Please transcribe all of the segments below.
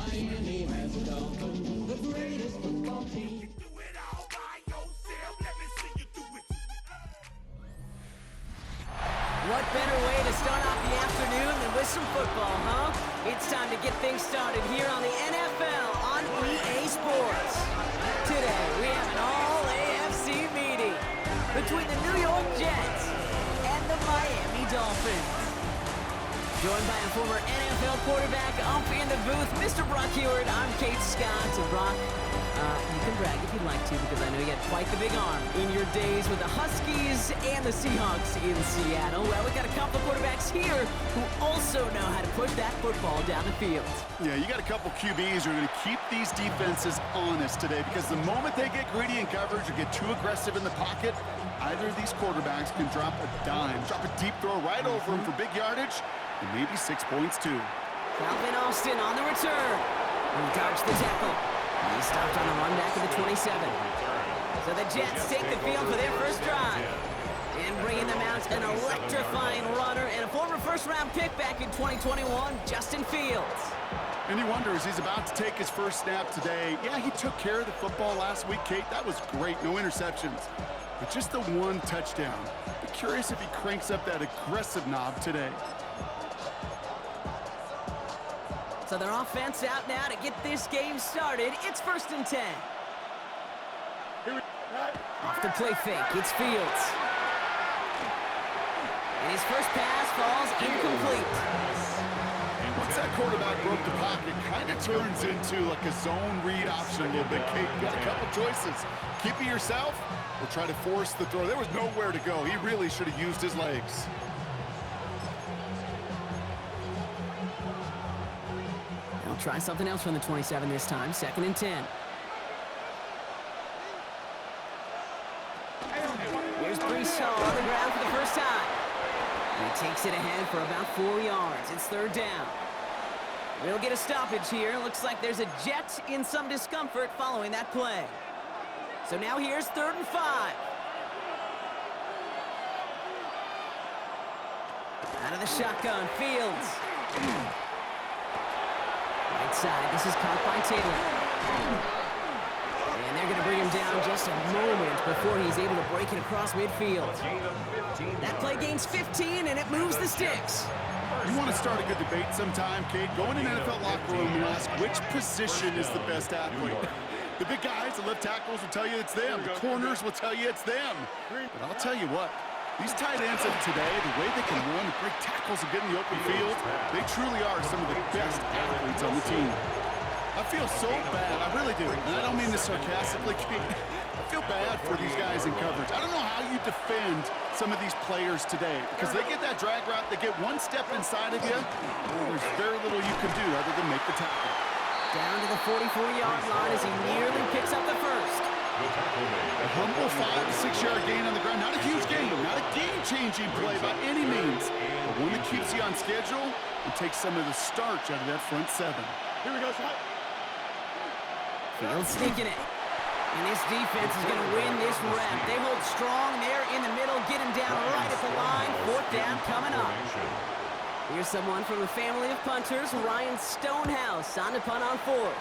Miami Dolphins, the greatest football team. Do it all by yourself. Let me see you do it. What better way to start off the afternoon than with some football, huh? It's time to get things started here on the NFL on EA Sports. Today, we have an all-AFC meeting between the New York Jets and the Miami Dolphins. Joined by a former NFL quarterback up in the booth, Mr. Brock Heward. I'm Kate Scott. And Brock, you can brag if you'd like to, because I know you got quite the big arm in your days with the Huskies and the Seahawks in Seattle. Well, we got a couple of quarterbacks here who also know how to push that football down the field. Yeah, you got a couple QBs who are going to keep these defenses honest today, because the moment they get greedy in coverage or get too aggressive in the pocket, either of these quarterbacks can drop a dime, drop a deep throw right over them for big yardage, and maybe 6 points too. Calvin Austin on the return. He dodged the tackle. He stopped on the run back of the 27. So the Jets take the field for their first drive. And bringing them out, an electrifying runner and a former first-round pick back in 2021, Justin Fields. And he wonders, he's about to take his first snap today. Yeah, he took care of the football last week, Kate. That was great, no interceptions. But just the one touchdown. Be curious if he cranks up that aggressive knob today. So their offense out now to get this game started. It's 1st and 10. Off the play fake, it's Fields. And his first pass falls incomplete. Once that quarterback broke the pocket, kind of turns into like a zone read option a little bit, Kate. You got a couple choices. Keep it yourself or try to force the throw. There was nowhere to go. He really should have used his legs. They'll try something else from the 27 this time. 2nd and 10. Here's Brees Hall on the ground for the first time. And he takes it ahead for about 4 yards. It's 3rd down. We'll get a stoppage here. Looks like there's a Jet in some discomfort following that play. So now here's 3rd and 5. Out of the shotgun, Fields. Right side, this is caught by Taylor. And they're going to bring him down just a moment before he's able to break it across midfield. That play gains 15, and it moves the sticks. You want to start a good debate sometime, Kate? Go in an NFL locker room and ask which position is the best athlete. The big guys, the left tackles will tell you it's them. The corners will tell you it's them. But I'll tell you what, these tight ends of today, the way they can run, break tackles and get in the open field, they truly are some of the best athletes on the team. I feel so bad, I really do. And I don't mean this sarcastically, Kate. I feel bad for these guys in coverage. I don't know how you defend some of these players today, because they get that drag route, they get one step inside of you, there's very little you can do other than make the tackle. Down to the 44-yard line as he nearly picks up the first. A humble 5 to 6 yard gain on the ground. Not a huge gain, not a game-changing play by any means, but one that keeps you on schedule and takes some of the starch out of that front 7. Here we go, shot. Fields sneaking it. And this defense is going to win this rep. They hold strong there in the middle, get him down right at the line. 4th down coming up. Here's someone from the family of punters, Ryan Stonehouse, on to punt on 4th.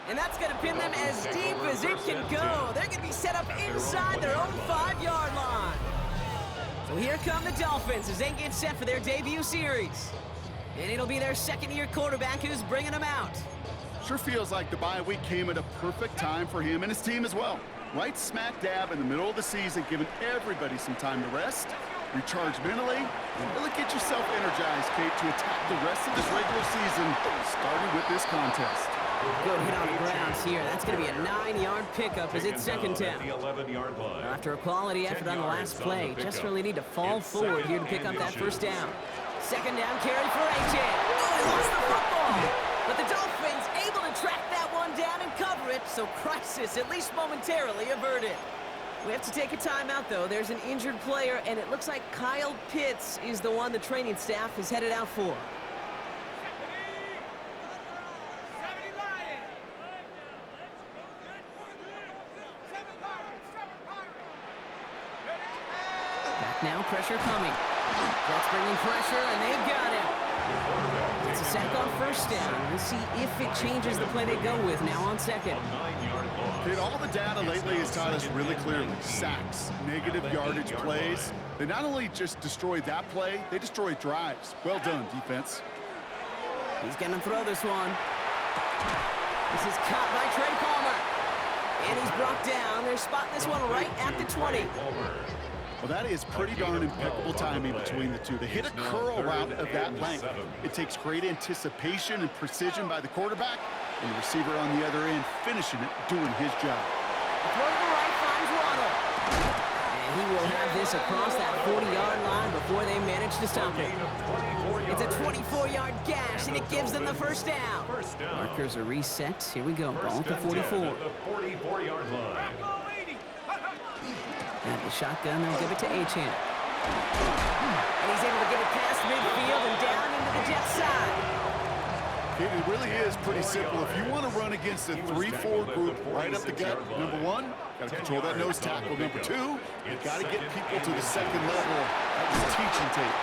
And that's going to pin them as deep as it can go. They're going to be set up inside their own 5-yard line. So here come the Dolphins as they get set for their debut series. And it'll be their 2nd-year quarterback who's bringing them out. Sure feels like the bye week came at a perfect time for him and his team as well. Right smack dab in the middle of the season, giving everybody some time to rest, recharge mentally, and really get yourself energized, Kate, to attack the rest of this regular season, starting with this contest. Good hit on the ground here. That's going to be a 9-yard pickup as it's 2nd down. After a quality effort on the last play, just really need to fall forward here to pick up that 1st down. 2nd down carry for AJ. Oh, he lost the football! But the Dolphins able to track that one down and cover it, so crisis, at least momentarily, averted. We have to take a timeout, though. There's an injured player, and it looks like Kyle Pitts is the one the training staff is headed out for. Back now, pressure coming. Jets bringing pressure, and they've got him. It's a sack on first down. We'll see if it changes the play they go with now on second. Kid, all the data lately has taught us really clearly. Sacks, negative yardage plays. They not only just destroy that play, they destroy drives. Well done, defense. He's going to throw this one. This is caught by Trey Palmer. And he's brought down. They're spotting this one right at the 20. Well, that is pretty darn impeccable timing between the two. To hit a curl route of that length, it takes great anticipation and precision by the quarterback, and the receiver on the other end finishing it, doing his job. Throw to the right finds Waddle. And he will have this across that 40-yard line before they manage to stop it. It's a 24-yard gash, and it gives them the first down. Markers are reset. Here we go. Ball at the 44. And the shotgun, they'll give it to Achane. And he's able to get it past midfield and down into the Jets side. It really is pretty simple. If you want to run against a 3-4 group right up the gut, number one, got to control that nose tackle. Number two, you got to get people to the second level. That was teaching tape.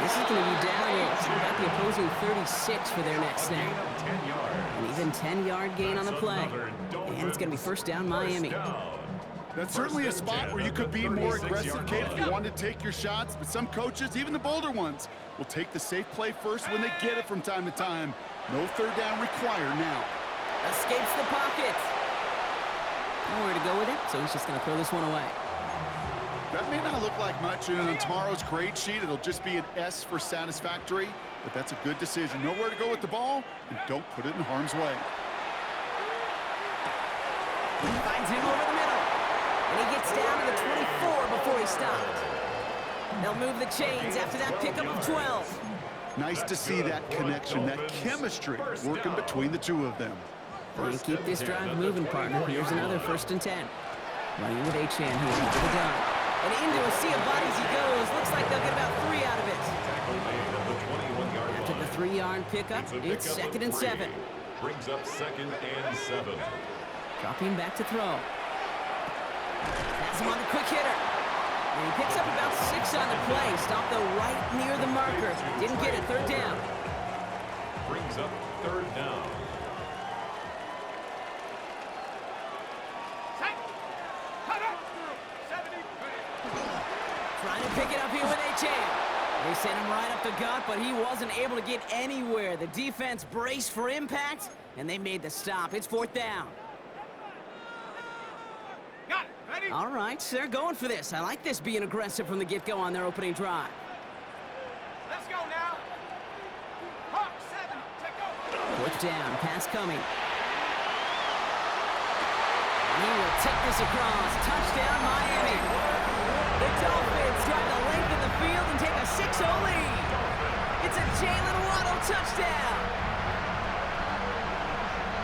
This is going to be down at about the opposing 36 for their next snap. An even 10-yard gain on the play. And it's going to be first down Miami. That's certainly a spot where you could be more aggressive, Kate, if you wanted to take your shots. But some coaches, even the bolder ones, will take the safe play first when they get it from time to time. No third down required now. Escapes the pocket. Nowhere to go with it, so he's just going to throw this one away. That may not look like much, and on tomorrow's grade sheet, it'll just be an S for satisfactory. But that's a good decision. Nowhere to go with the ball, and don't put it in harm's way. He finds him over the middle. And he gets down to the 24 before he stopped. They'll move the chains after that pickup of 12. Nice to see that connection, that chemistry working between the two of them. You keep this drive moving, partner. Here's another 1st and 10. Running with Achane here to the gun. And into a sea of bodies he goes. Looks like they'll get about 3 out of it. After the 3-yard pickup, it's 2nd and 7. Brings up 2nd and 7. Dropping back to throw. Has him on the quick hitter. And he picks up about 6 on the play. Stopped though right near the marker. Didn't get it. 3rd down. Brings up 3rd down. Trying to pick it up here with Achane. They sent him right up the gut, but he wasn't able to get anywhere. The defense braced for impact, and they made the stop. It's 4th down. All right, they're going for this. I like this being aggressive from the get-go on their opening drive. Let's go now. Hawk 7, take over. 4th down, pass coming. He will take this across. Touchdown, Miami. The Dolphins drive the length of the field and take a 6-0 lead. It's a Jalen Waddle touchdown.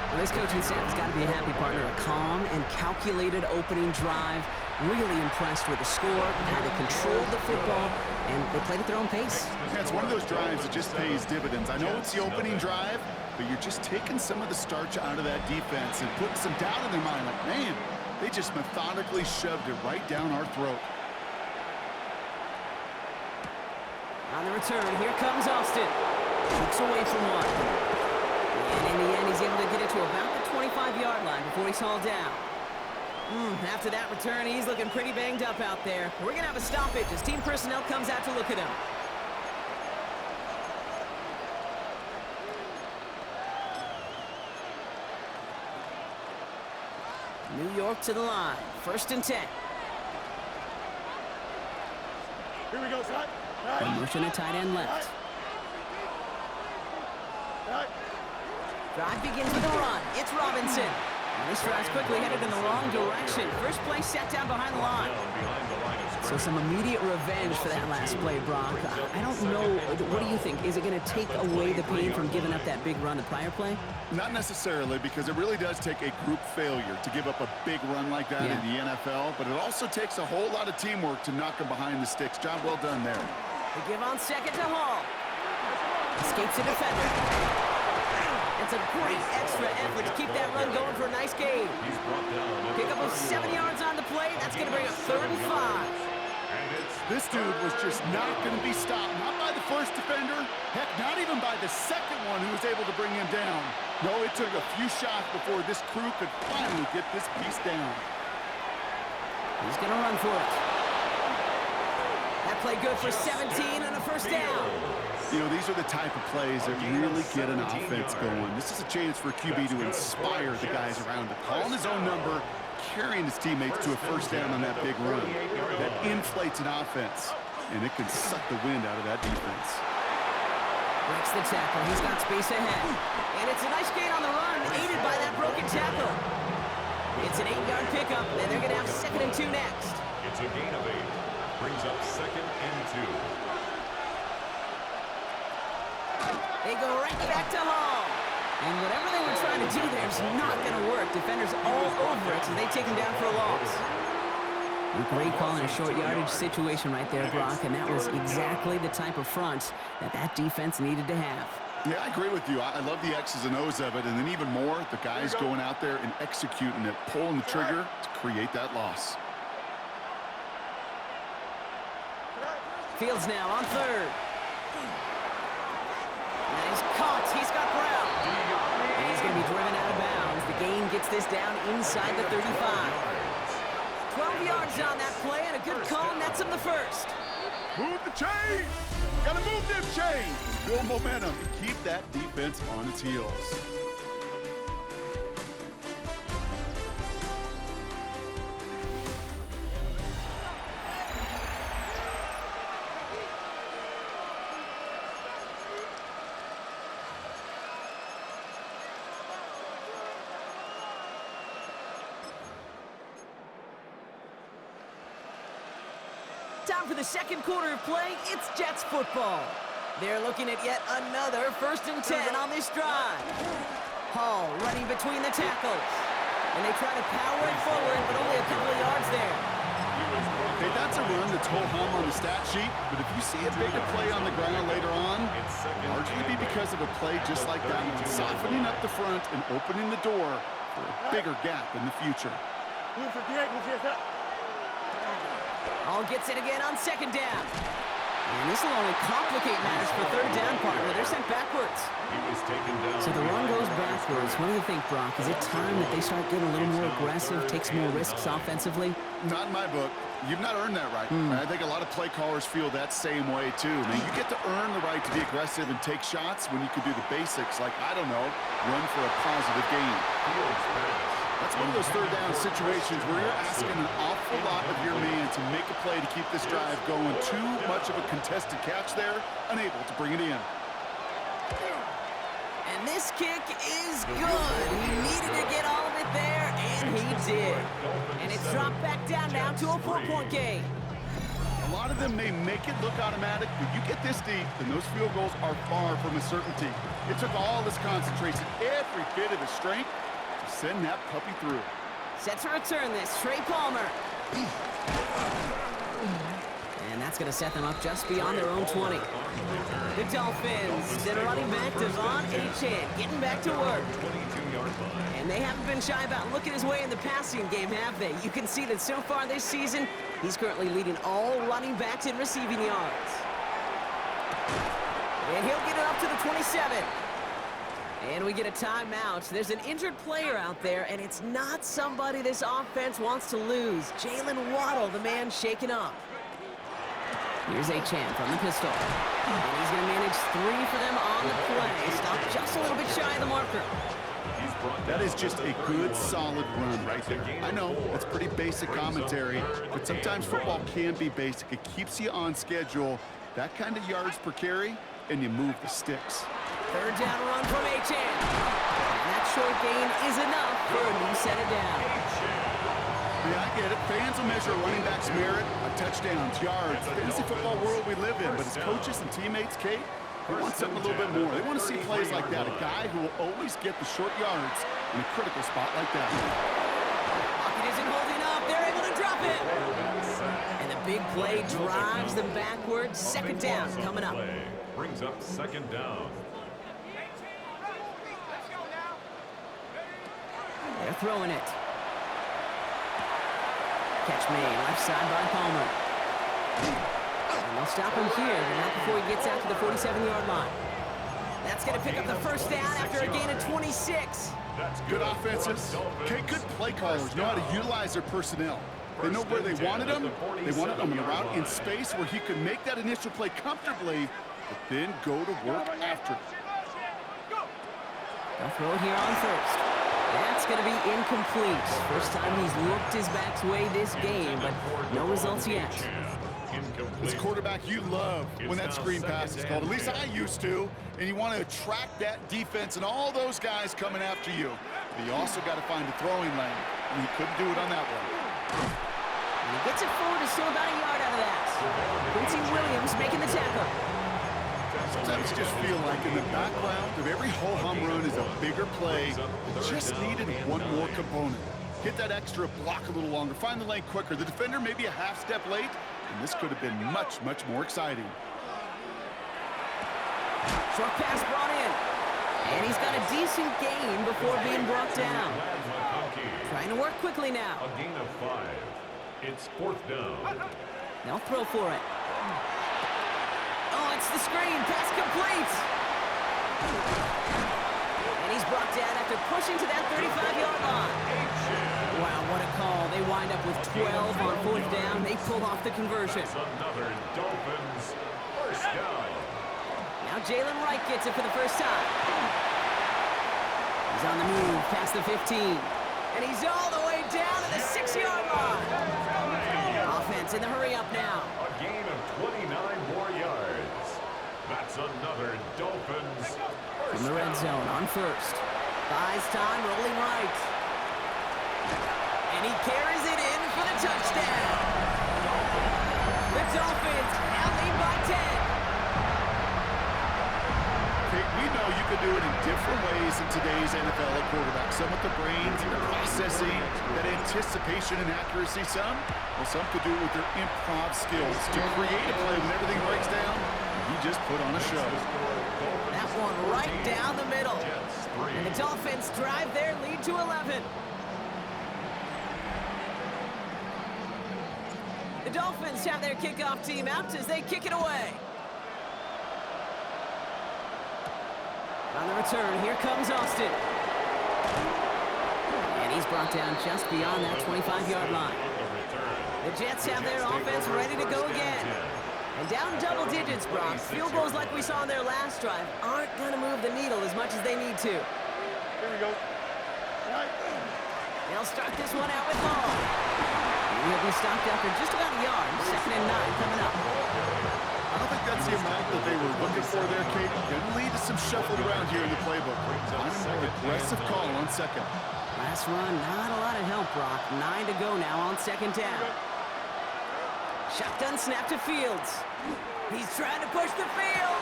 Well, this coaching staff has got to be a happy partner. A calm and calculated opening drive. Really impressed with the score, how they controlled the football, and they played at their own pace. Yeah, it's one of those drives that just pays dividends. I know it's the opening drive, but you're just taking some of the starch out of that defense and putting some doubt in their mind. Like, man, they just methodically shoved it right down our throat. On the return, here comes Austin. Looks away from one. And in the end, he's able to get it to about the 25-yard line before he's hauled down. After that return, he's looking pretty banged up out there. We're going to have a stoppage as team personnel comes out to look at him. New York to the line. 1st and 10. Here we go, son. Motion a tight end left. Drive begins with a run. It's Robinson. And this drive's quickly headed in the wrong direction. First play set down behind the line. So some immediate revenge for that last play, Brock. I don't know. What do you think? Is it going to take away the pain from giving up that big run the prior play? Not necessarily, because it really does take a group failure to give up a big run like that in the NFL. But it also takes a whole lot of teamwork to knock them behind the sticks. Job well done there. They give on second to Hall. Escapes a defender. It's a great extra effort to keep that run going for a nice gain. Pick up of 7 yards on the play. That's going to bring up 3rd and 5. This dude was just not going to be stopped. Not by the first defender. Heck, not even by the second one who was able to bring him down. No, it took a few shots before this crew could finally get this piece down. He's going to run for it. That play good for 17 and a first down. You know, these are the type of plays that really get an offense going. This is a chance for QB to inspire the guys around him. Calling his own number, carrying his teammates to a first down on that big run. That inflates an offense, and it can suck the wind out of that defense. Breaks the tackle. He's got space ahead. And it's a nice gain on the run, aided by that broken tackle. It's an 8-yard pickup, and they're going to have 2nd and 2 next. It's a gain of 8. Brings up 2nd and 2. They go right back to Hall. And whatever they were trying to do there is not going to work. Defenders all over it, so they take him down for a loss. A great call in a short yardage situation right there, Brock, and that was exactly the type of front that defense needed to have. Yeah, I agree with you. I love the X's and O's of it, and then even more, the guys going out there and executing it, pulling the trigger to create that loss. Fields now on 3rd. And he's caught. He's got Brown. And he's going to be driven out of bounds. The gain gets this down inside the 35. 12 yards on that play, and a good call nets him the first. Move the chain! Gotta move them chains! Build momentum and keep that defense on its heels. Time for the second quarter of play. It's Jets football. They're looking at yet another 1st and 10 on this drive. Hall running between the tackles. And they try to power it forward, but only a couple of yards there. Okay, that's a run that's ho-hum on the stat sheet, but if you see a bigger play on the ground later on, largely be because of a play just like that one, softening up the front and opening the door for a bigger gap in the future. Hall gets it again on 2nd down. And this will only complicate matters for 3rd down, partner. They're sent backwards. So the run goes backwards. What do you think, Brock? Is it time that they start getting a little more aggressive, take some more risks offensively? Not in my book. You've not earned that right. I think a lot of play callers feel that same way, too. I mean, you get to earn the right to be aggressive and take shots when you can do the basics, like, I don't know, run for a positive gain. That's one of those 3rd down situations where you're asking an awful lot of your man to make a play to keep this drive going. Too much of a contested catch there, unable to bring it in. And this kick is good. He needed to get all of it there, and he did. And it's dropped back down now to a 4-point game. A lot of them may make it look automatic, but you get this deep, and those field goals are far from a certainty. It took all his concentration, every bit of his strength, to send that puppy through. Set to return this, Trey Palmer. And that's going to set them up just beyond their own 20. The Dolphins send running back Devon Achane getting back to work. And they haven't been shy about looking his way in the passing game, have they? You can see that so far this season, he's currently leading all running backs in receiving yards. And he'll get it up to the 27. And we get a timeout. There's an injured player out there, and it's not somebody this offense wants to lose. Jalen Waddle, the man shaken up. Here's Achane from the pistol. And he's going to manage 3 for them on the play. Stopped just a little bit shy of the marker. That is just a good, solid run right there. I know, it's pretty basic commentary, but sometimes football can be basic. It keeps you on schedule, that kind of yards per carry, and you move the sticks. 3rd down run from Achane. And that short gain is enough for a new set of downs. Yeah, I get it. Fans will measure a running back's merit, touchdowns, yards, fantasy football world we live in. But as coaches and teammates, Kate, they want something a little bit more. They want to see plays like that. A guy who will always get the short yards in a critical spot like that. Pocket isn't holding up. They're able to drop it. And the big play drives them backwards. 2nd down coming up. Brings up 2nd down. They're throwing it. Catch made, left side by Palmer. And they'll stop him here, but not before he gets out to the 47-yard line. That's going to pick up the first down after a gain of 26. Good offenses. Okay, good play callers know how to utilize their personnel. They know where they wanted him. They wanted him in a route in space where he could make that initial play comfortably, but then go to work after it. They'll throw it here on first. That's going to be incomplete. First time he's looked his back's way this game, but no results yet. As a quarterback, you love when that screen pass is called. At least I used to. And you want to attract that defense and all those guys coming after you. But you also got to find a throwing lane, and he couldn't do it on that one. And he gets it forward to still about a yard out of that. Quincy Williams making the tackle. Sometimes you just feel like in the background of every ho-hum run is a bigger play that just needed one more component. Hit that extra block a little longer, find the lane quicker. The defender maybe a half step late, and this could have been much, much more exciting. Short pass brought in. And he's got a decent gain before being brought down. Trying to work quickly now. A gain of 5. It's 4th down. They'll throw for it. Oh, it's the screen. Pass complete. And he's brought down after pushing to that 35-yard line. Wow, what a call. They wind up with 12 on 4th down. They pull off the conversion. It's another Dolphins first down. Now Jalen Wright gets it for the first time. He's on the move past the 15. And he's all the way down to the 6-yard line. Offense in the hurry up now. A gain of 29 more yards. That's another Dolphins From the red zone on first. Buys time, rolling right. And he carries it in for the touchdown. The Dolphins now lead by 10. We know you can do it in different ways in today's NFL at quarterback. Some with the brains and the processing, that anticipation and accuracy. Some could do it with their improv skills to create a play when everything breaks down. He just put on a show. That one right down the middle. And the Dolphins drive their lead to 11. The Dolphins have their kickoff team out as they kick it away. On the return, here comes Austin. And he's brought down just beyond that 25-yard line. The Jets have their offense ready to go again. And down double digits, Brock. Field goals like we saw on their last drive aren't going to move the needle as much as they need to. Here we go. They'll start this one out with Hall. And he'll be stopped after just about a yard. 2nd and 9 coming up. I don't think that's the amount that they were looking for there, Kate. Going to lead to some shuffling around here in the playbook. Find a more aggressive call on 2nd. Last run, not a lot of help, Brock. 9 to go now on 2nd down. Shotgun snap to Fields. He's trying to push the field.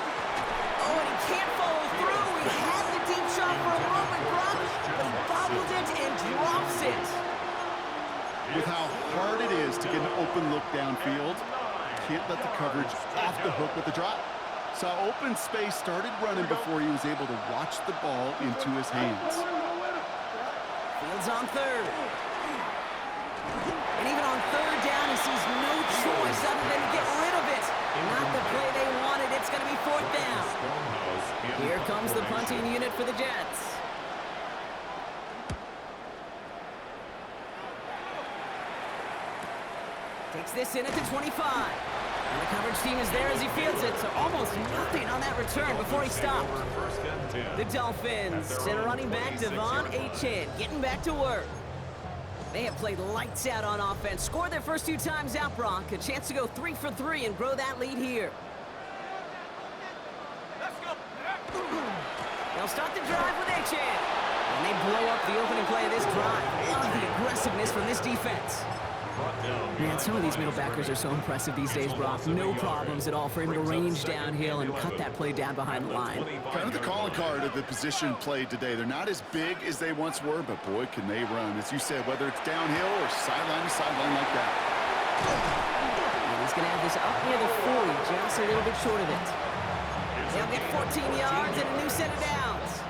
Oh, and he can't follow through. He had the deep shot for a moment, Brock, but he bobbled it and drops it. With how hard it is to get an open look downfield, can't let the coverage off the hook with the drop. Saw open space, started running before he was able to watch the ball into his hands. Fields on 3rd. And even on 3rd down, he sees no choice other than to get rid of it. Not the play they wanted. It's going to be 4th down. Here comes the punting unit for the Jets. Takes this in at the 25. And the coverage team is there as he fields it, so almost nothing on that return before he stopped. The Dolphins and running back Devon Achane getting back to work. They have played lights out on offense, scored their first 2 times out, Brock. A chance to go 3 for 3 and grow that lead here. They'll start the drive with Achane. And they blow up the opening play of this drive. Love the aggressiveness from this defense. Man, some of these middle backers are so impressive these days, Brock. No problems at all for him to range downhill and cut that play down behind the line. Kind of the calling card of the position played today. They're not as big as they once were, but boy, can they run. As you said, whether it's downhill or sideline to sideline like that. And he's going to have this up near the 40, just a little bit short of it. They'll get 14 yards and a new set of downs.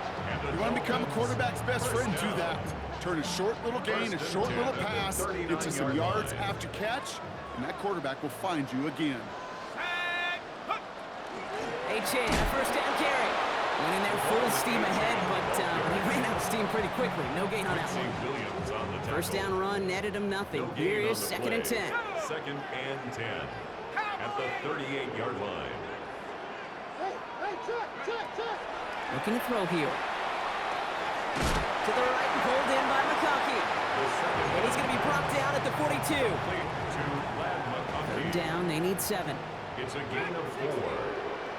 You want to become a quarterback's best friend, do that. Turn a short little gain, a short little pass into some yards after catch. and that quarterback will find you again. A-Chain, a first down carry. Went in there full steam ahead, but he ran out of steam pretty quickly. No gain on that one. Williams on the tackle. First down run netted him nothing. Here is second and 10. Second and 10 at the 38-yard line. Looking to throw here. To the right, pulled in by McConkey. And he's going to be brought down at the 42. Third down, they need 7. It's a gain of 4.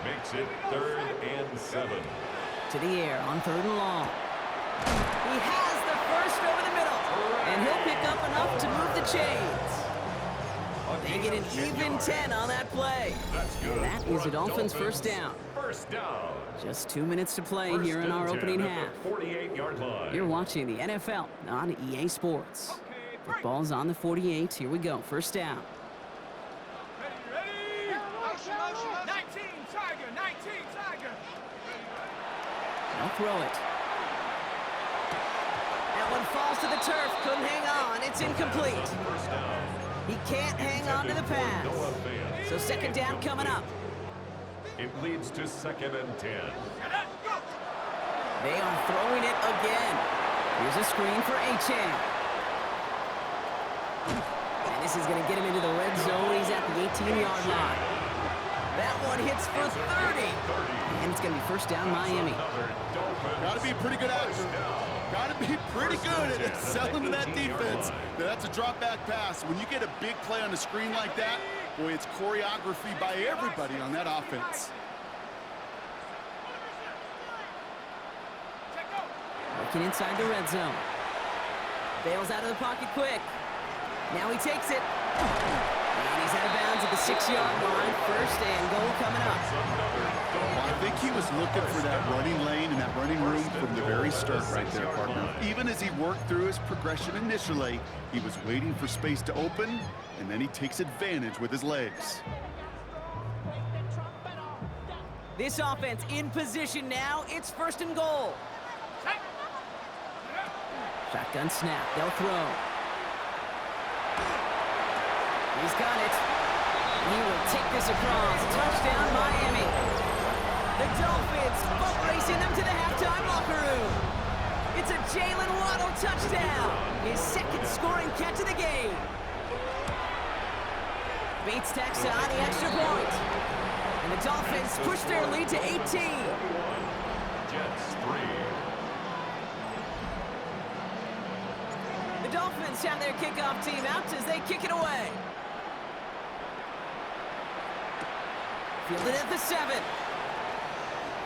Makes it 3rd and 7. To the air on 3rd and long. He has the first over the middle. And he'll pick up enough to move the chains. They get an even 10 on that play. And that is a Dolphins first down. First down. Just 2 minutes to play here in our opening half. 48-yard line. You're watching the NFL on EA Sports. Football's on the 48. Here we go. First down. They'll throw it. That one falls to the turf. Couldn't hang on. It's incomplete. First down. He can't hang on to the pass. So second down coming up. It leads to 2nd and 10. They are throwing it again. Here's a screen for A-Chain. And this is going to get him into the red zone. He's at the 18-yard line. That one hits for 30. And it's going to be first down Miami. Got to be a pretty good actor. Got to be pretty good at selling to that defense. Now, that's a drop back pass. When you get a big play on the screen like that, boy, it's choreography by everybody on that offense. Working inside the red zone. Bails out of the pocket quick. Now he takes it. And he's out of bounds at the 6-yard line. First and goal coming up. Well, I think he was looking for that running lane and that running room from the very start right there, partner. Even as he worked through his progression initially, he was waiting for space to open, and then he takes advantage with his legs. This offense in position now. It's first and goal. Shotgun snap. They'll throw. He's got it. He will take this across. Touchdown, Miami. The Dolphins boat racing them to the halftime locker room. It's a Jalen Waddle touchdown. His second scoring catch of the game. Bates tacks on the extra point. And the Dolphins push their lead to 18. Jets 3. The Dolphins have their kickoff team out as they kick it away. Fielded at the 7.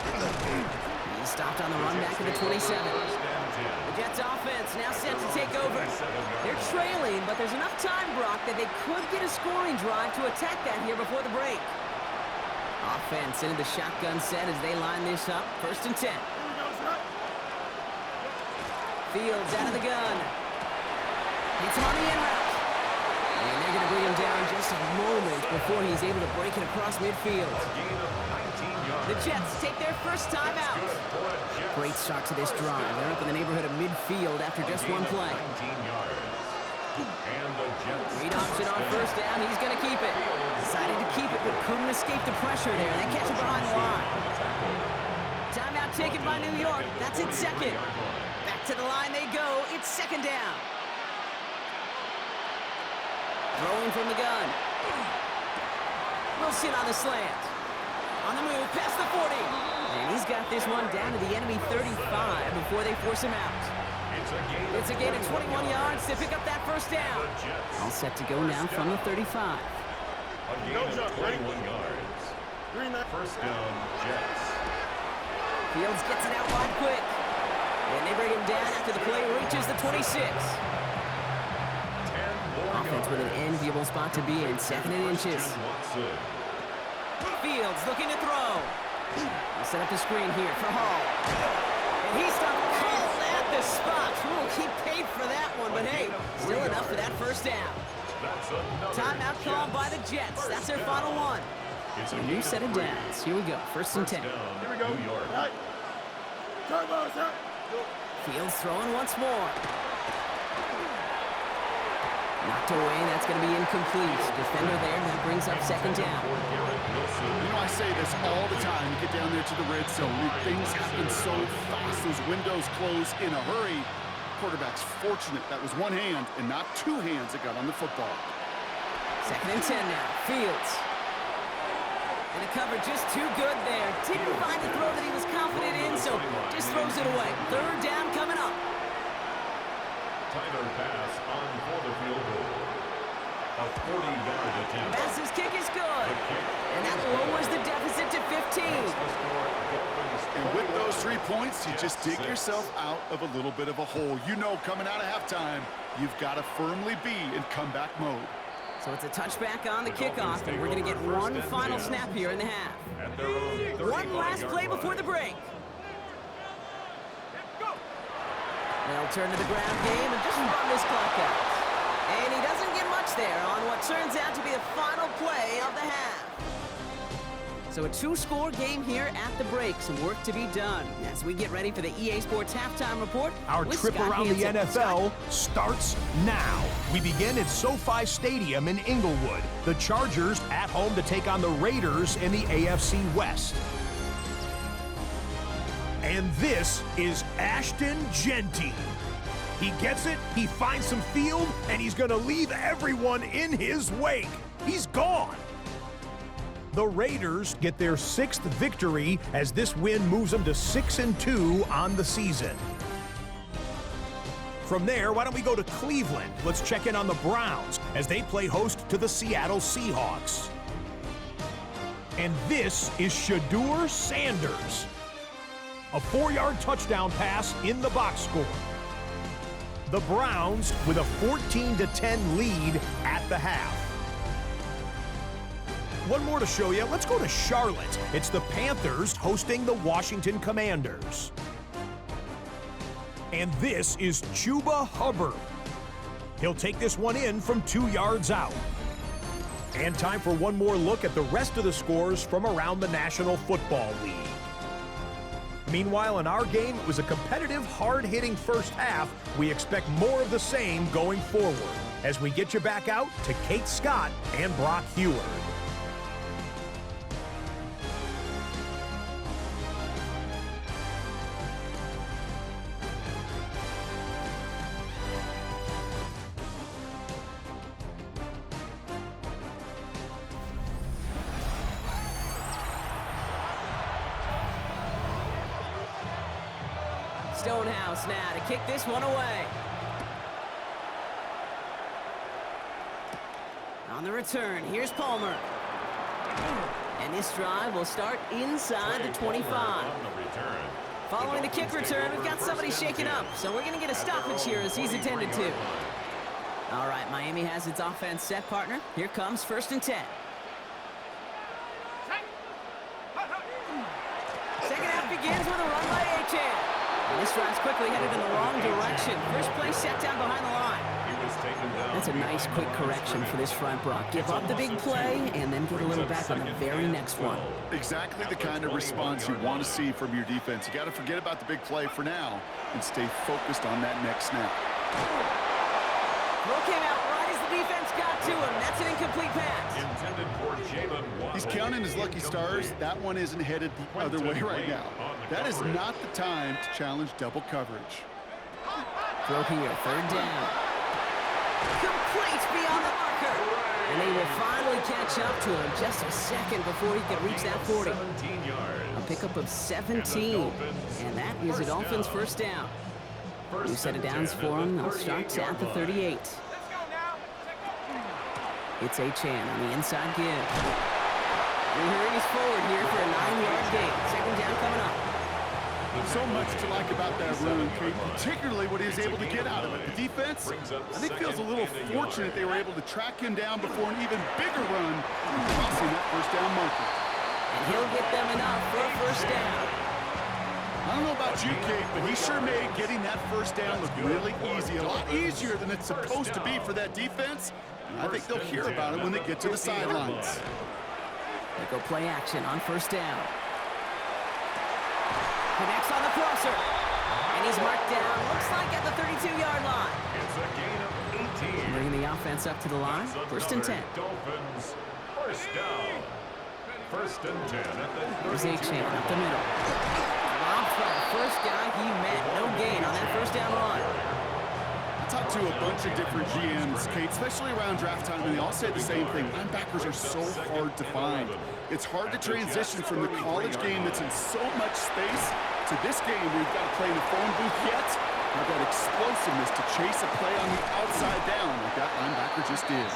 He's stopped on the run back at the 27. The Jets offense now set to take over. They're trailing, but there's enough time, Brock, that they could get a scoring drive to attack that here before the break. Offense into the shotgun set as they line this up. First and 10. Fields out of the gun. It's him on the in route. And they're going to bring him down just a moment before he's able to break it across midfield. The Jets take their first time out. Great start to this drive. They're up in the neighborhood of midfield after just one play. Read option on first down. He's going to keep it. Decided to keep it, but couldn't escape the pressure there. They catch it behind the line. Timeout taken by New York. That's its second. Back to the line they go. It's second down. Throwing from the gun. Wilson on the slant. On the move, past the 40. And he's got this one down to the enemy 35 before they force him out. It's a gain of 21 yards to pick up that first down. All set to go now from the 35. A gain of 21 yards. First down, Jets. Fields gets it out wide quick. And they bring him down after the play reaches the 26. Offense with an enviable spot to be in, 2nd and inches. Fields looking to throw. He'll set up the screen here for Hall. And he's stopped cold at the spot. Ooh, he paid for that one, but hey, still enough for that first down. Timeout called by the Jets. That's their final one. It's A new set of downs. Here we go, first and 10. Here we go. New York. Fields throwing once more. Knocked away, that's going to be incomplete. Defender there, that brings up second down. You know, I say this all the time. You get down there to the red zone, things happen so fast. Those windows close in a hurry. Quarterback's fortunate that was one hand and not two hands that got on the football. Second and 10 now. Fields. And the cover just too good there. Didn't find the throw that he was confident in, so just throws it away. Third down coming up. Tyler pass on for the field goal. A 40-yard attempt. Bass's kick is good. And that lowers the deficit to 15. And with those 3 points, you just dig yourself out of a little bit of a hole. You know, coming out of halftime, you've got to firmly be in comeback mode. So it's a touchback on the kickoff, and we're going to get one final snap here in the half. One last play before the break. They'll turn to the ground game and just run this clock out. And he doesn't get much there on what turns out to be the final play of the half. So a 2-score game here at the break. Some work to be done as we get ready for the EA Sports Halftime Report. Our trip around the NFL starts now. We begin at SoFi Stadium in Inglewood. The Chargers at home to take on the Raiders in the AFC West. And this is Ashton Genty. He gets it, he finds some field, and he's going to leave everyone in his wake. He's gone. The Raiders get their 6th victory as this win moves them to 6-2 on the season. From there, why don't we go to Cleveland? Let's check in on the Browns as they play host to the Seattle Seahawks. And this is Shedeur Sanders. A 4-yard touchdown pass in the box score. The Browns with a 14-10 lead at the half. One more to show you. Let's go to Charlotte. It's the Panthers hosting the Washington Commanders. And this is Chuba Hubbard. He'll take this one in from 2 yards out. And time for one more look at the rest of the scores from around the National Football League. Meanwhile, in our game, it was a competitive, hard-hitting first half. We expect more of the same going forward as we get you back out to Kate Scott and Brock Heward. Stonehouse now to kick this one away. On the return, here's Palmer. And this drive will start inside the 25. Following the kick return, we've got somebody shaken up, so we're going to get a stoppage here as he's attended to. All right, Miami has its offense set, partner. Here comes 1st and 10. Second half begins with a run by A-Chan. This drive's quickly headed in the wrong direction. First play set down behind the line. That's a nice quick correction for this front, Brock. Give up the big play and then get a little back on the very next one. Exactly the kind of response you want to see from your defense. You got to forget about the big play for now and stay focused on that next snap. Throw came out right as the defense got to him. That's an incomplete pass. He's counting his lucky stars. That one isn't headed the other way right now. That is not the time to challenge double coverage. Throw here, 3rd down. Complete beyond the marker. And they will finally catch up to him just a second before he can reach that 40. A pickup of 17. And that is the Dolphins' 1st down. New set of downs for him. They'll start at the 38. It's A-Chan on the inside give. And here he's forward here for a 9-yard gain. 2nd down coming up. So much to like about that run, Kate, particularly what he was able to get out of it. The defense, I think, feels a little fortunate they were able to track him down before an even bigger run, crossing that 1st down marker. And he'll get them enough for a 1st down. I don't know about you, Kate, but he sure made getting that 1st down look really easy. A lot easier than it's supposed to be for that defense. And I think they'll hear about it when they get to the sidelines. They go play action on 1st down. Connects on the crosser. And he's marked down, looks like at the 32-yard line. It's a gain of 18. Bringing the offense up to the line. First and 10. Dolphins, first down. First and 10 at the 32. Here's A-Chain up the middle. Rob from the first guy he met. No gain on that first down run. Talked to a bunch of different GMs, Kate, especially around draft time, and they all say the same thing. Linebackers are so hard to find. It's hard to transition from the college game that's in so much space to this game where you've got to play in the phone booth yet. Have that explosiveness to chase a play on the outside down like that linebacker just did.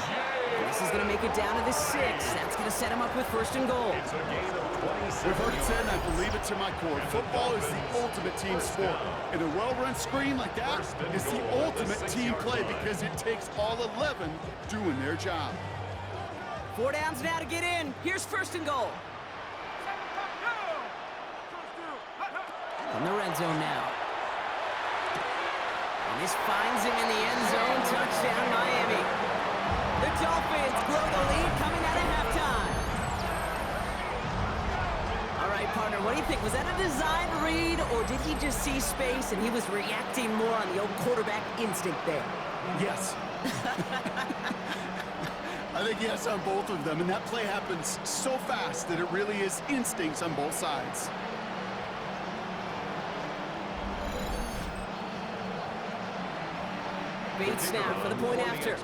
This is going to make it down to the 6. That's going to set him up with first and goal. It's a gain of 26. We've heard it said, and I believe it to my core. Football is the ultimate team sport. And a well-run screen like that is the ultimate team play because it takes all 11 doing their job. 4 downs now to get in. Here's first and goal. From the red zone now. And this finds him in the end zone. Touchdown, Miami. The Dolphins grow the lead coming out of halftime. All right, partner, what do you think? Was that a design read, or did he just see space and he was reacting more on the old quarterback instinct there? Yes. I think yes on both of them, and that play happens so fast that it really is instincts on both sides. Bait snap for the point after.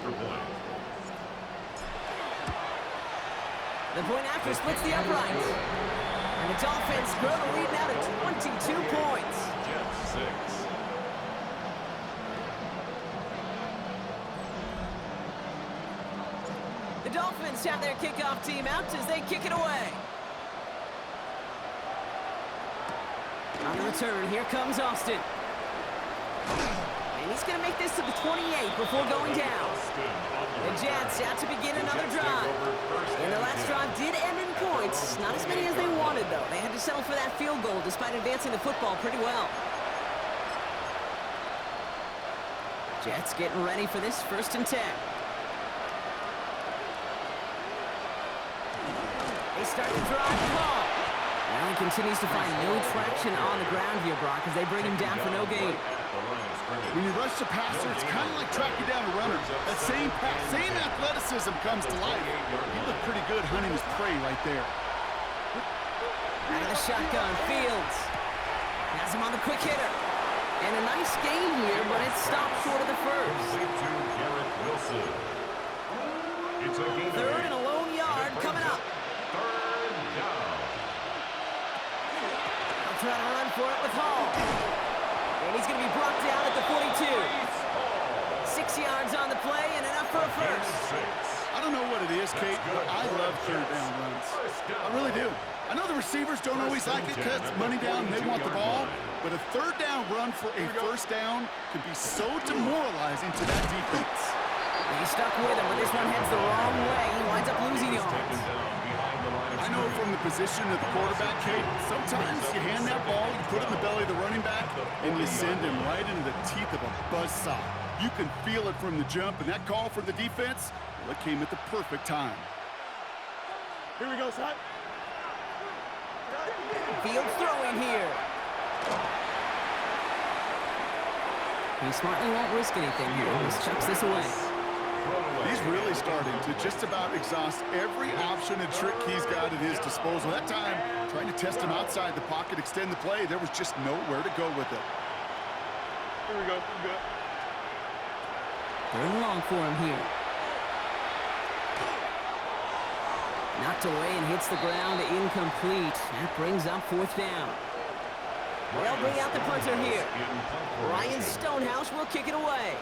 The point after splits the uprights. And the Dolphins grow the lead now to 22 points. Jets 6. The Dolphins have their kickoff team out as they kick it away. On the return, here comes Austin. And he's going to make this to the 28 before going down. The Jets out to begin another drive. And the last drive did end in points. Not as many as they wanted, though. They had to settle for that field goal despite advancing the football pretty well. Jets getting ready for this first and 10. They start to drive the ball. Now he continues to find no traction on the ground here, Brock, as they bring him down for no gain. When you rush the passer, it's kind of like tracking down a runner. That same pass, same athleticism comes to life. He looked pretty good hunting his prey right there. Out of the shotgun, Fields has him on the quick hitter. And a nice gain here, but it stopped short of the first. Third and a lone yard coming up. Third down. They'll try to run for it with Hall. And he's going to be brought down at the 42. 6 yards on the play and enough for a first. I don't know what it is, Kate, but I love third down runs. I really do. I know the receivers don't always like it because it's money down and they want the ball, but a third down run for a first down can be so demoralizing to that defense. He's stuck with him, but this one heads the wrong way. He winds up losing yards. I know from the position of the quarterback, Kate, sometimes you hand that ball, you put it in the belly of the running back, and you send him right into the teeth of a buzzsaw. You can feel it from the jump, and that call for the defense, well, it came at the perfect time. Here we go, son. Fields throwing here. He smartly won't risk anything here. He just chucks this away. He's really starting to just about exhaust every option and trick he's got at his disposal. That time, trying to test him outside the pocket, extend the play, there was just nowhere to go with it. Here we go. Here we go. Third and long for him here. Knocked away and hits the ground, incomplete. That brings up fourth down. They'll bring out the punter here. Ryan Stonehouse will kick it away.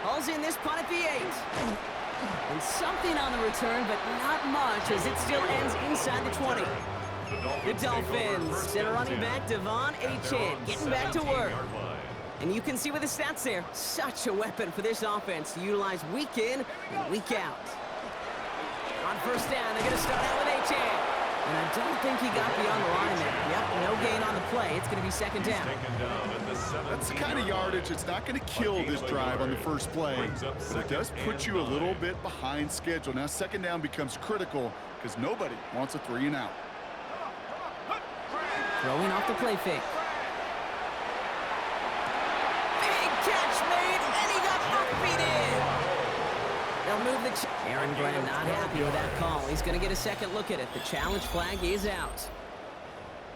Hauls in this punt at the 8. And something on the return, but not much, as it still ends inside the 20. The Dolphins send a running back, Devon A-Chan, getting back to work. And you can see with the stats there, such a weapon for this offense to utilize week in and week out. On first down, they're going to start out with A-Chan. And I don't think he got beyond the line there. Yep, no gain on the play. It's going to be second down. Taken down at the 17. That's the kind of yardage that's not going to kill this drive on the first play. But it does put you a little bit behind schedule. Now second down becomes critical because nobody wants a 3 and out. Throwing off the play fake. Big catch made, and he got beat in. They'll move the... Aaron Glenn not happy with that call. He's going to get a second look at it. The challenge flag is out.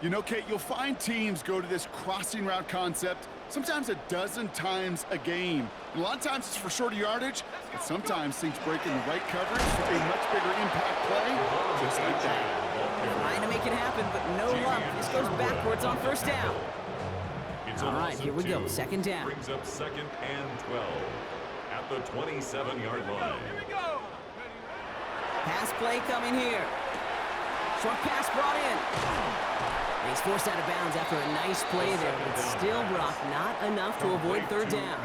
You know, Kate, you'll find teams go to this crossing route concept sometimes a dozen times a game. And a lot of times it's for shorter yardage, but sometimes things break in the right coverage for a much bigger impact play, just like that. Trying to make it happen, but no luck. This goes backwards on first down. All right, here we go. Second down. Brings up second and 12 at the 27-yard line. Pass play coming here. Short pass brought in. And he's forced out of bounds after a nice play there, but still, Brock, not enough to avoid third down.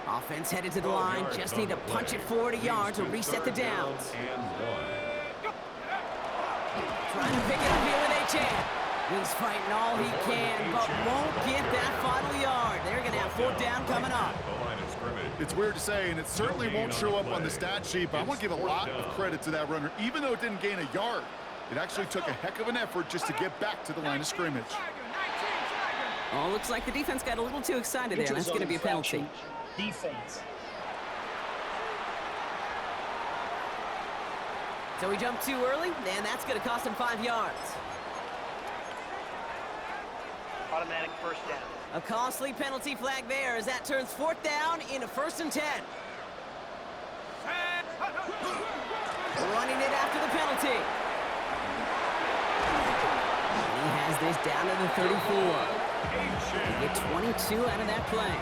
Offense headed to the line. Just need to punch it forward a yard to reset the downs. Trying to pick it up here with H.A. He's fighting all he can, but won't get that final yard. They're going to have fourth down coming up. It's weird to say, and it certainly won't show up on the stat sheet, but I want to give a lot of credit to that runner. Even though it didn't gain a yard, it actually took a heck of an effort just to get back to the line of scrimmage. Oh, looks like the defense got a little too excited there. That's going to be a penalty. Defense. So he jumped too early, and that's going to cost him 5 yards. Automatic first down. A costly penalty flag there as that turns fourth down into 1st and 10. Running it after the penalty. And he has this down to the 34. He get 22 out of that play.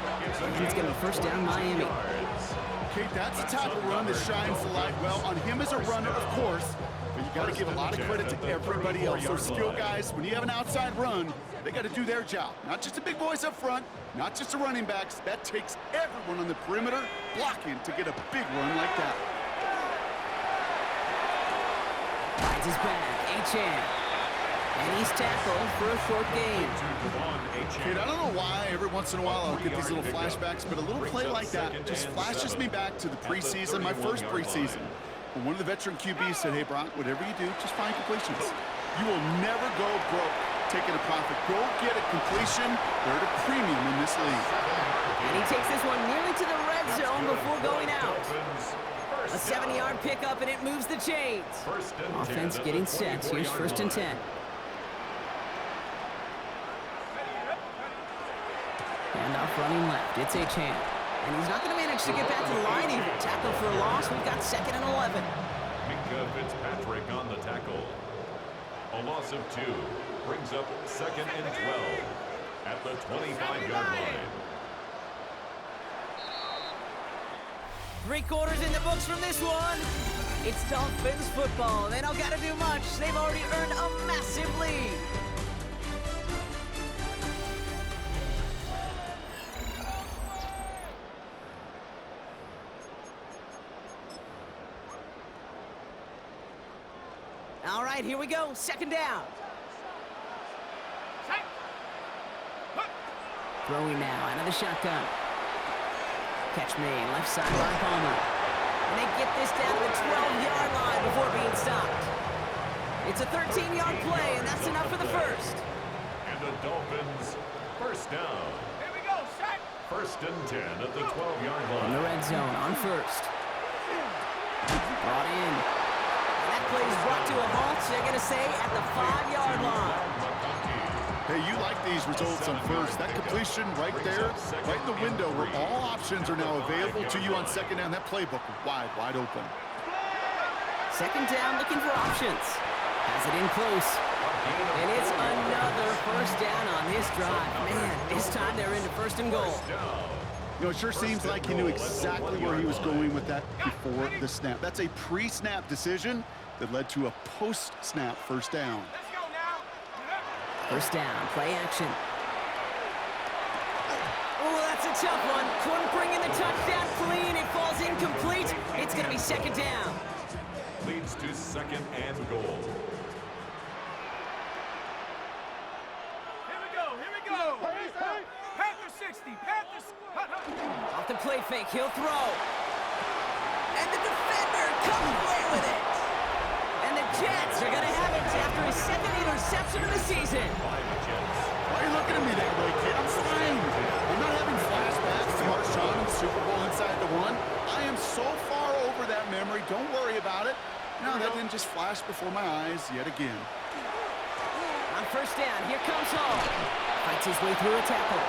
And he's going to first down Miami. Kate, that's the type of run that shines the light well on him as a runner, of course, but you got to give a lot of credit to everybody else. Those skill guys, when you have an outside run, they got to do their job. Not just the big boys up front, not just the running backs. That takes everyone on the perimeter blocking to get a big run like that. Finds his back, H.A. And he's tackled for a short gain. Kate, I don't know why every once in a while I'll get these little flashbacks, but a little play like that just flashes me back to the preseason, my first preseason. When one of the veteran QBs said, hey, Brock, whatever you do, just find completions. You will never go broke taking a profit. Go get a completion. They're at a premium in this league. And he takes this one nearly to the red zone before going out. A 7-yard pickup, and it moves the chains. Offense getting set. Here's 1st and 10. Handoff running left. It's H.A. And he's not going to manage to get back to the line even. Tackle for a loss. We've got 2nd and 11. Minka Fitzpatrick on the tackle. A loss of 2 brings up 2nd and 12 at the 25-yard line. 3 quarters in the books from this one. It's Dolphins football. They don't got to do much. They've already earned a massive lead. All right, here we go. 2nd down. Throwing now out of the shotgun. Catch made, left side by Palmer. And they get this down to the 12-yard line before being stopped. It's a 13-yard play, and that's enough for the first. And the Dolphins, first down. Here we go, set. 1st and 10 at the 12-yard line. In the red zone on first. Brought in. And that play is brought to a halt, so they're going to say at the 5-yard line. Hey, you like these results on first. That completion right there, right in the window where all options are now available to you on 2nd down. That playbook wide open. 2nd down, looking for options. Has it in close. And it's another first down on this drive. Man, this time they're into 1st and goal. You know, it sure seems like he knew exactly where he was going with that before the snap. That's a pre-snap decision that led to a post-snap first down. First down, play action. Oh, that's a tough one. Couldn't bring in the touchdown clean. It falls incomplete. It's going to be 2nd down. Leads to 2nd and goal. play fake. He'll throw. And the defender comes away with it. And the Jets are going to have it after his second interception of the season. Why are you looking at me that way, kid? I'm fine. I'm not having flashbacks to Marshawn in the Super Bowl inside the one. I am so far over that memory. Don't worry about it. No, that didn't just flash before my eyes yet again. On first down, here comes Hall. Fights his way through a tackle.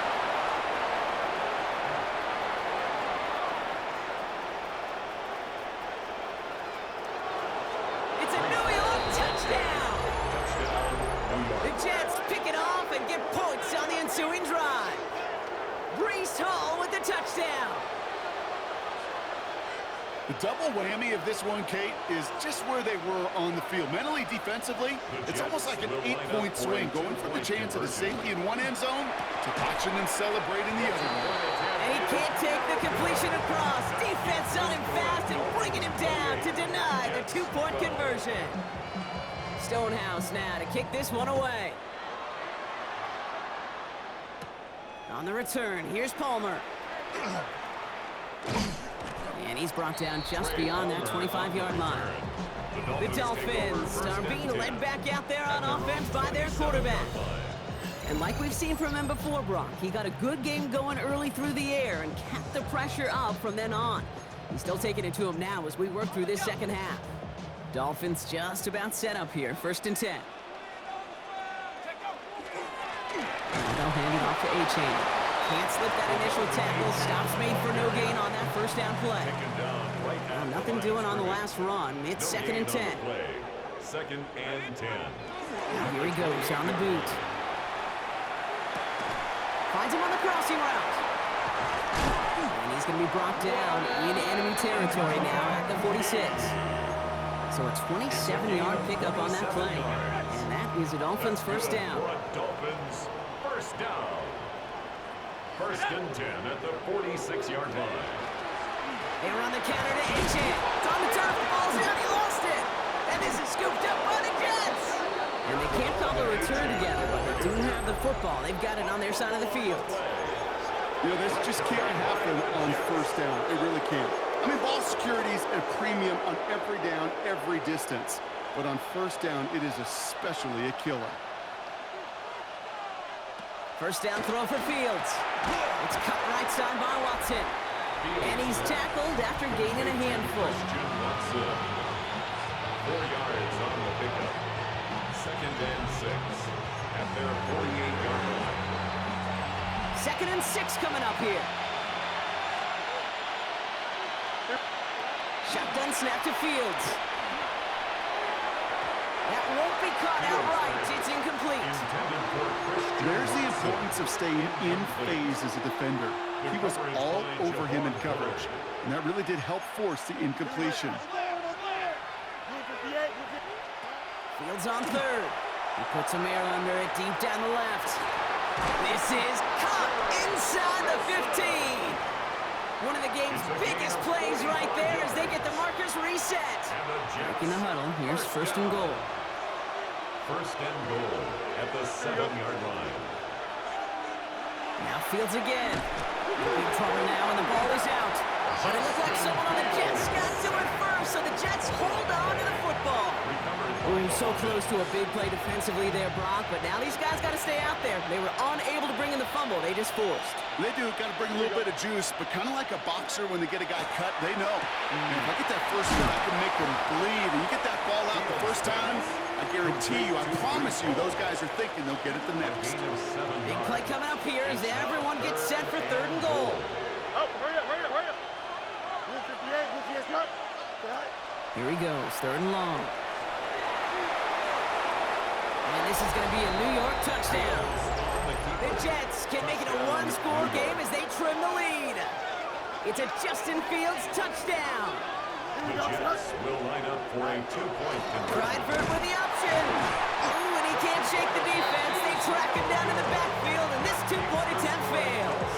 It's a New York touchdown! The Jets pick it off and get points on the ensuing drive. Breece Hall with the touchdown. The double whammy of this one, Kate, is just where they were on the field. Mentally, defensively, it's almost like an 8-point swing, going from the chance of a safety in one end zone to watching them celebrating the other one. And he can't take the completion across. Defense on him fast and bringing him down to deny the two-point conversion. Stonehouse now to kick this one away. On the return, here's Palmer. And he's brought down just beyond that 25-yard line. The Dolphins are being led back out there on offense by their quarterback. And like we've seen from him before, Brock, he got a good game going early through the air and kept the pressure up from then on. He's still taking it to him now as we work through this second half. Dolphins just about set up here, 1st and 10. And they'll hand it off to A-Chain. Can't slip that initial tackle. Stops made for no gain on that first down play. Well, nothing doing on the last run. It's 2nd and 10. 2nd and 10. Now here he goes on the boot. Finds him on the crossing route. And he's going to be brought down in enemy territory now at the 46. So a 27-yard pickup on that play. And that is a Dolphins first down. Dolphins first down. 1st and 10 at the 46-yard line. They run the counter to A-Chain. It's on the turf. The ball's out. He lost it. And this is scooped up by the Jets. And they can't call the return together, but they do have the football. They've got it on their side of the field. You know, this just can't happen on first down. It really can't. I mean, ball security's a premium on every down, every distance. But on first down, it is especially a killer. First down throw for Fields. It's cut right side by Watson. And he's tackled after gaining a handful. 4 yards on the pickup. 2nd and 6 at their 48-yard line. 2nd and 6 coming up here. Shotgun snap to Fields. That won't be caught outright. It's incomplete. There's the importance of staying in phase as a defender. He was all over him in coverage, and that really did help force the incompletion. Fields on 3rd. He puts a mirror under it deep down the left. This is caught inside the 15. One of the game's biggest plays right there as they get the markers reset. Breaking the huddle. Here's 1st and goal. 1st and goal at the 7-yard line. Now Fields again. Big trouble now, and the ball is out. But it looked like someone on the Jets got to it first, so the Jets hold on to the football. Oh, so close to a big play defensively there, Brock, but now these guys got to stay out there. They were unable to bring in the fumble. They just forced. They do. Got to bring a little bit of juice, but kind of like a boxer when they get a guy cut, they know. Man, if I get that first one, I can make them bleed. And you get that ball out the first time, I guarantee you, I promise you, those guys are thinking they'll get it the next. Big play coming up here as everyone gets set for 3rd and goal. Oh, hurry up, hurry up, hurry up. 158, Here he goes, 3rd and long. And this is going to be a New York touchdown. The Jets can make it a one-score game as they trim the lead. It's a Justin Fields touchdown. The Jets will line up for a 2-point conversion. Bradford with the option. Ooh, and he can't shake the defense. They track him down in the backfield, and this 2-point attempt fails.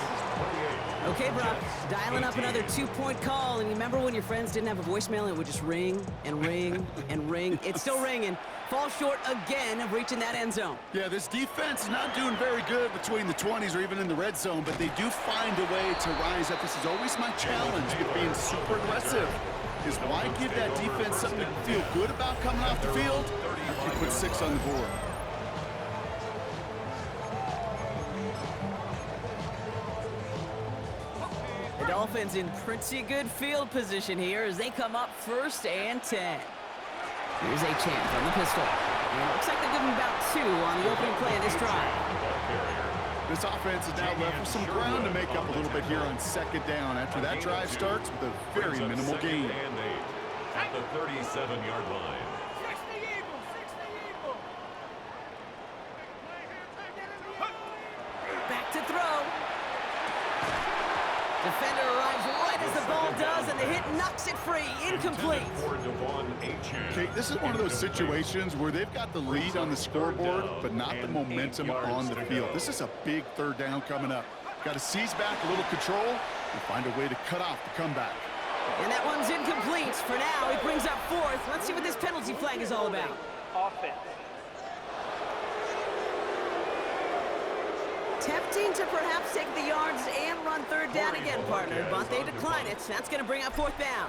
Okay, Brock, dialing up another 2-point call, and you remember when your friends didn't have a voicemail and it would just ring and ring and ring? It's still ringing. Fall short again of reaching that end zone. Yeah, this defense is not doing very good between the 20s or even in the red zone, but they do find a way to rise up. This is always my challenge with being super aggressive, is why give that defense something to feel good about coming off the field? You put 6 on the board. The Dolphins in pretty good field position here as they come up 1st and 10. Here's a chance on the pistol. And it looks like they're giving about 2 on the opening play of this drive. This offense is now left with some ground to make up a little bit here on 2nd down after that drive starts with a very minimal gain. At the 37-yard line. Back to throw. Defender arrives right as the ball does, and the hit knocks it free. Incomplete. Okay, this is one of those situations where they've got the lead on the scoreboard, but not the momentum on the field. This is a big 3rd down coming up. Got to seize back a little control and find a way to cut off the comeback. And that one's incomplete. For now, he brings up 4th. Let's see what this penalty flag is all about. Offense. Tempting to perhaps take the yards and run 3rd down again, partner, but they decline it. That's going to bring up 4th down.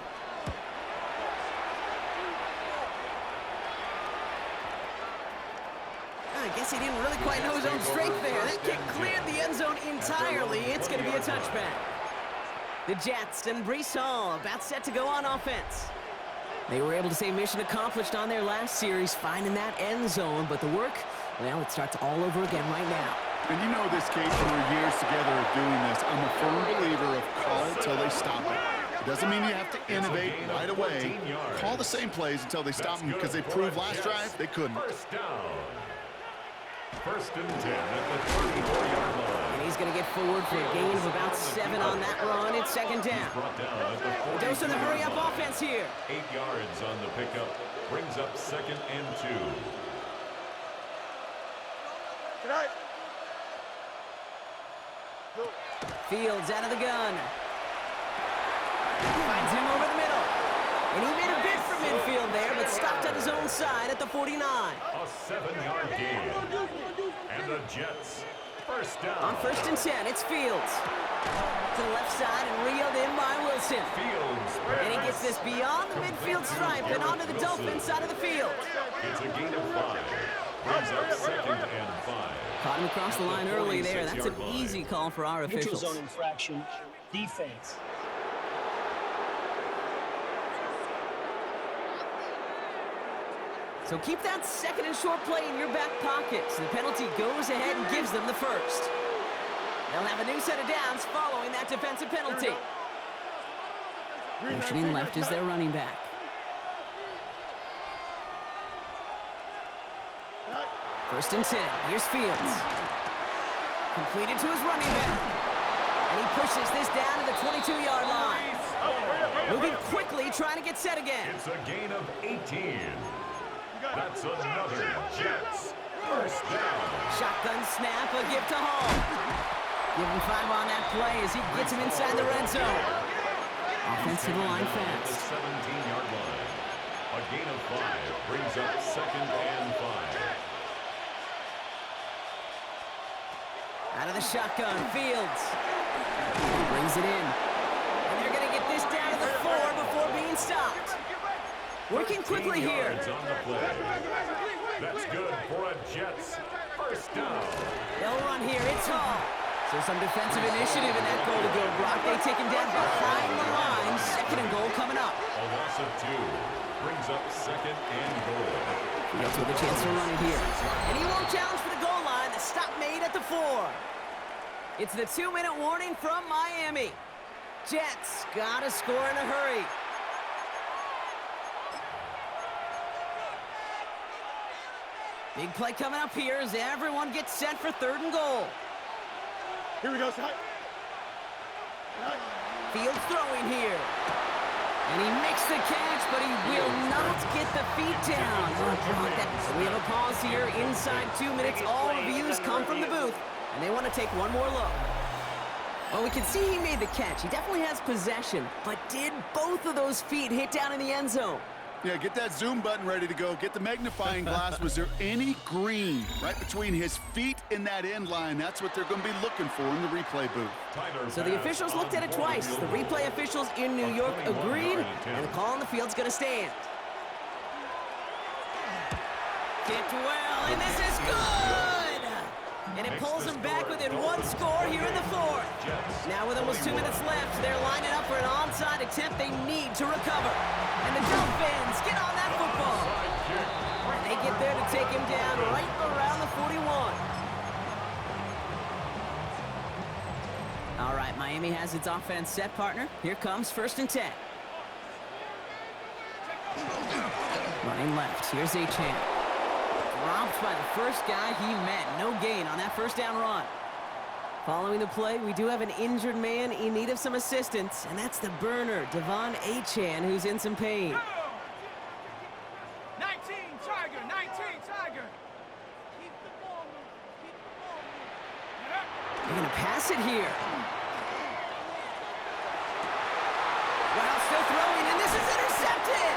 I guess he didn't really quite know his own strength there. That kick cleared the end zone entirely. It's going to be a touchback. The Jets and Breece Hall about set to go on offense. They were able to say mission accomplished on their last series, finding that end zone, but the work, well, it starts all over again right now. And you know this, Kate, from our years together of doing this, I'm a firm believer of call it till they stop it. It doesn't mean you have to innovate right away. Call the same plays until they stop them, because they proved last drive they couldn't. 1st down. 1st and 10 at the 34-yard line. And he's going to get forward for a gain of about 7 on that run. It's 2nd down. Dose of the hurry-up offense here. 8 yards on the pickup. Brings up 2nd and 2. Tonight. Fields out of the gun. Finds him over the middle. And he made a bid for midfield there, but stopped at his own side at the 49. A 7-yard gain. And the Jets, 1st down. On 1st and 10, it's Fields. To the left side and reeled in by Wilson. Fields. And he gets this beyond the midfield stripe and onto the Dolphins side of the field. It's a gain of 5. Brings up 2nd and 5. Caught him across the line early there. That's an easy call for our Neutral officials. zone infraction. Defense. So keep that 2nd and short play in your back pocket. So the penalty goes ahead and gives them the 1st. They'll have a new set of downs following that defensive penalty. Motioning left is their running back. First and 10. Here's Fields. Completed to his running back. And he pushes this down to the 22-yard line. Moving quickly, trying to get set again. It's a gain of 18. That's another Jets. 1st down. Shotgun snap, a gift to Hall. Give him 5 on that play as he gets him inside the red zone. Offense to the line fast. The 17-yard line. A gain of 5 brings up 2nd and 5. Out of the shotgun, Fields. He brings it in. And they're going to get this down to the 4 before being stopped. Working quickly here. On the play. That's good for a Jets. 1st down. They'll run here. It's Hall. So some defensive initiative in that goal to go, Brock. They take him down behind the line. 2nd and goal coming up. A loss of 2 brings up 2nd and goal. Fields with a chance to run it here. And he won't challenge for the goal line. The stop made at the 4. It's the 2-minute warning from Miami. Jets gotta score in a hurry. Big play coming up here as everyone gets set for 3rd and goal. Here we go, Scott. Fields throwing here. And he makes the catch, but he will not get the feet down. We have a pause here inside 2 minutes. All reviews come from the booth, and they want to take one more look. Well, we can see he made the catch. He definitely has possession, but did both of those feet hit down in the end zone? Yeah, get that zoom button ready to go. Get the magnifying glass. Was there any green right between his feet and that end line? That's what they're going to be looking for in the replay booth. So the officials looked at it twice. The replay officials in New York agreed, and the call on the field's going to stand. Kicked well, and this is good! And it pulls them back within one score here in the fourth. Now with almost 2 minutes left, they're lining up for an onside attempt they need to recover. And the Dolphins get on that football. They get there to take him down right around the 41. All right, Miami has its offense set, partner. Here comes 1st and 10. Running left, here's Achane. Dropped by the first guy he met. No gain on that first down run. Following the play, we do have an injured man in need of some assistance, and that's the burner, Devon Achane, who's in some pain. 19 Tiger, 19 Tiger. Keep the ball moving. Keep the ball moving. They're going to pass it here. Wow, still throwing, and this is intercepted!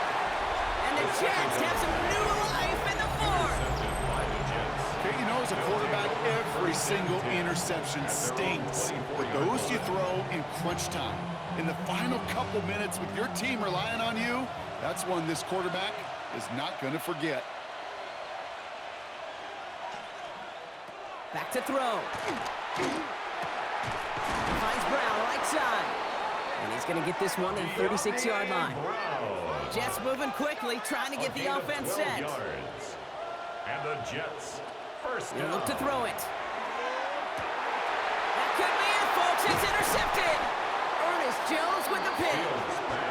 And the Jets have some new life in the fourth. Okay, you know, as a quarterback, every single interception stings. But those you throw in crunch time. In the final couple minutes with your team relying on you, that's one this quarterback is not going to forget. Back to throw. Finds Brown right side. And he's going to get this one to the 36-yard line. Jets moving quickly, trying to get the offense set. And the Jets, first They'll down. look to throw it. That could be it, folks. It's intercepted. Ernest Jones with the pick.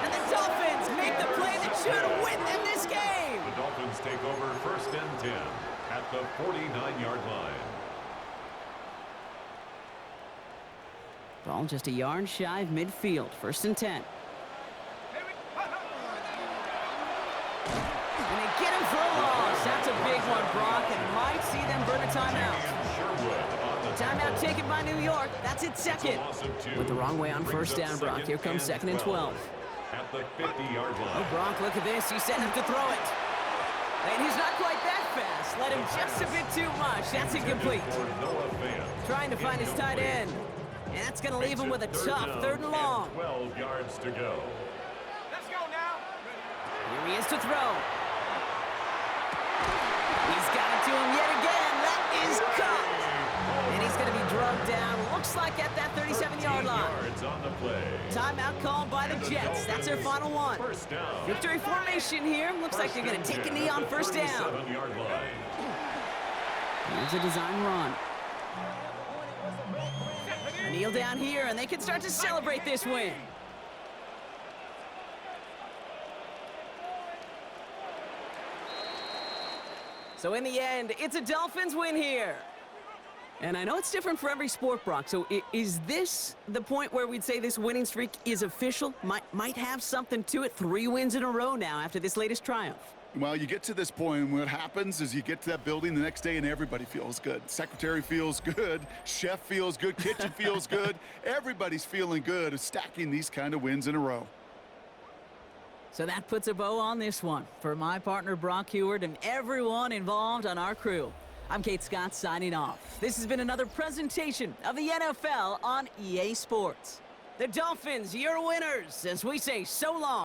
And the Dolphins make the play that should win them this game. The Dolphins take over 1st and 10 at the 49-yard line. Ball just a yard shy of midfield. 1st and 10. And they get him for a loss. That's a big one, Brock, and might see them burn a timeout. Timeout taken by New York. That's its second. With the wrong way on 1st down, Brock. Here comes 2nd and 12. At the 50-yard line. Oh, Brock, look at this. He's setting up to throw it. And he's not quite that fast. Let him just a bit too much. That's incomplete. Trying to find his tight end. And that's going to leave him with a tough 3rd and long. 12 yards to go. Let's go now. Here he is to throw. He's got it to him yet again. That is caught. And he's going to be drugged down. Looks like at that 37-yard line. Yards on the play. Timeout called by the Jets. That's their final one. First down. Victory formation here. Looks like they're going to take a knee on 1st down. 37-yard line. Here's a design run. A kneel down here, and they can start to celebrate this win. So in the end, it's a Dolphins win here. And I know it's different for every sport, Brock. So is this the point where we'd say this winning streak is official? Might have something to it. 3 wins in a row now after this latest triumph. Well, you get to this point, and what happens is you get to that building the next day, and everybody feels good. Secretary feels good. Chef feels good. Kitchen feels good. Everybody's feeling good of stacking these kind of wins in a row. So that puts a bow on this one. For my partner, Brock Heward, and everyone involved on our crew, I'm Kate Scott signing off. This has been another presentation of the NFL on EA Sports. The Dolphins, your winners, as we say so long.